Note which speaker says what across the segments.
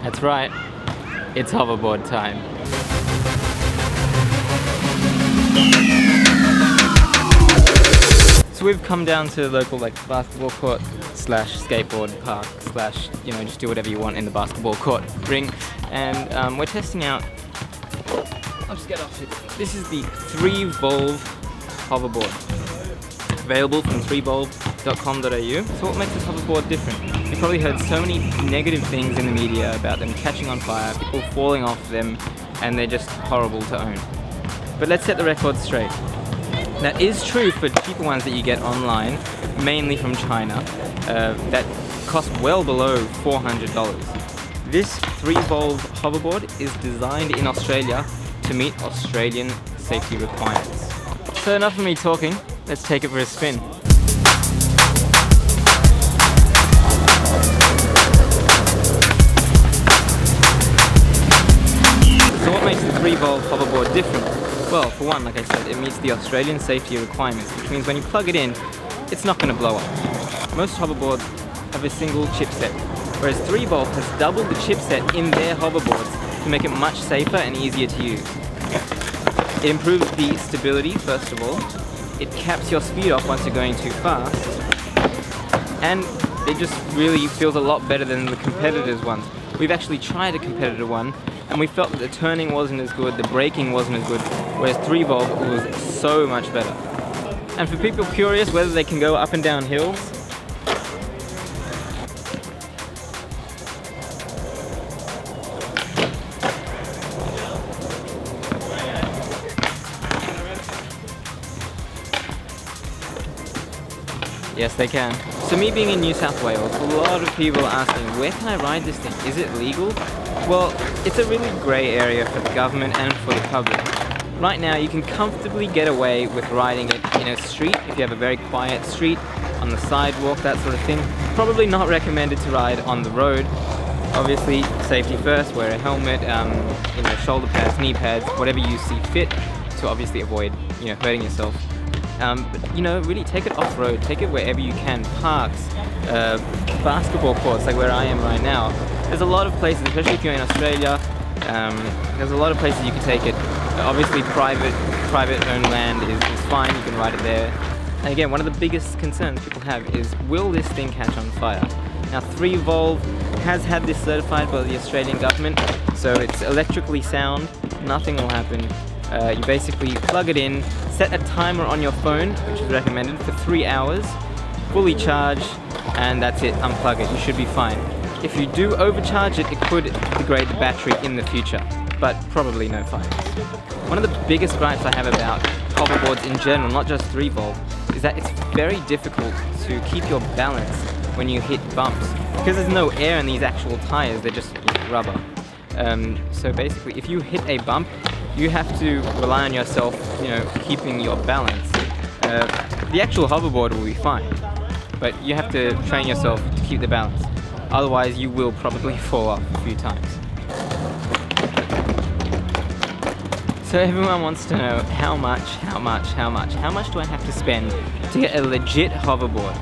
Speaker 1: That's right, it's hoverboard time. So we've come down to the local basketball court slash skateboard park slash, just do whatever you want in the basketball court ring. And we're testing out, I'll just get off it. This is the 3-valve hoverboard. Available from 3valve.com.au. So what makes this hoverboard different? You've probably heard so many negative things in the media about them catching on fire, people falling off them, and they're just horrible to own. But let's set the record straight. That is true for cheaper ones that you get online, mainly from China, that cost well below $400. This 3-valve hoverboard is designed in Australia to meet Australian safety requirements. So enough of me talking, let's take it for a spin. So what makes the 3-valve hoverboard different? Well, for one, like I said, it meets the Australian safety requirements, which means when you plug it in, it's not going to blow up. Most hoverboards have a single chipset, whereas 3valve has doubled the chipset in their hoverboards to make it much safer and easier to use. It improves the stability, first of all. It caps your speed off once you're going too fast. And it just really feels a lot better than the competitors' ones. We've actually tried a competitor one, and we felt that the turning wasn't as good, the braking wasn't as good, whereas 3valve was so much better. And for people curious whether they can go up and down hills, yes, they can. So me being in New South Wales, a lot of people are asking, where can I ride this thing? Is it legal? Well, it's a really grey area for the government and for the public. Right now, you can comfortably get away with riding it in a street, if you have a very quiet street, on the sidewalk, that sort of thing. Probably not recommended to ride on the road. Obviously, safety first, wear a helmet, shoulder pads, knee pads, whatever you see fit to obviously avoid, hurting yourself. But really take it off-road, take it wherever you can, parks, basketball courts like where I am right now. There's a lot of places, especially if you're in Australia, there's a lot of places you can take it. Obviously private owned land is fine, you can ride it there. And again, one of the biggest concerns people have is, will this thing catch on fire? Now 3valve has had this certified by the Australian government, so it's electrically sound, nothing will happen. You basically plug it in, set a timer on your phone, which is recommended, for 3 hours, fully charge, and that's it, unplug it, you should be fine. If you do overcharge it, it could degrade the battery in the future, but probably no fines. One of the biggest gripes I have about hoverboards in general, not just 3valve, is that it's very difficult to keep your balance when you hit bumps. Because there's no air in these actual tires, they're just rubber. So basically, if you hit a bump, you have to rely on yourself, keeping your balance. The actual hoverboard will be fine, but you have to train yourself to keep the balance. Otherwise, you will probably fall off a few times. So everyone wants to know how much do I have to spend to get a legit hoverboard?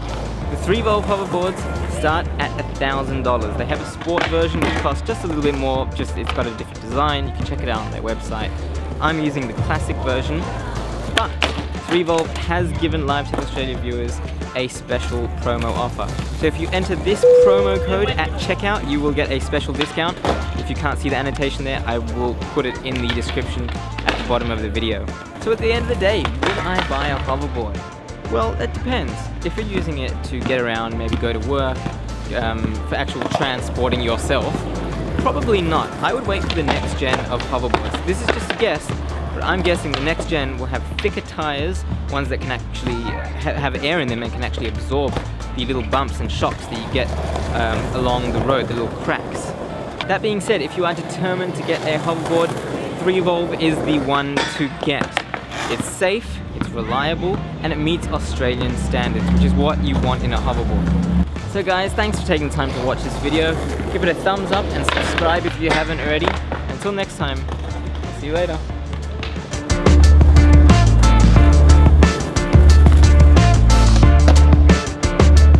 Speaker 1: The 3valve hoverboards start at $1,000. They have a sport version which costs just a little bit more, it's got a different design, you can check it out on their website. I'm using the classic version, but 3valve has given Live Tech Australia viewers a special promo offer. So if you enter this promo code at checkout, you will get a special discount. If you can't see the annotation there, I will put it in the description at the bottom of the video. So at the end of the day, would I buy a hoverboard? Well, it depends. If you're using it to get around, maybe go to work, for actual transporting yourself, probably not. I would wait for the next gen of hoverboards. This is just a guess, but I'm guessing the next gen will have thicker tires, ones that can actually have air in them and can actually absorb the little bumps and shocks that you get along the road, the little cracks. That being said, if you are determined to get a hoverboard, 3valve is the one to get. It's safe, it's reliable, and it meets Australian standards, which is what you want in a hoverboard. So guys, thanks for taking the time to watch this video. Give it a thumbs up and subscribe if you haven't already. Until next time, see you later.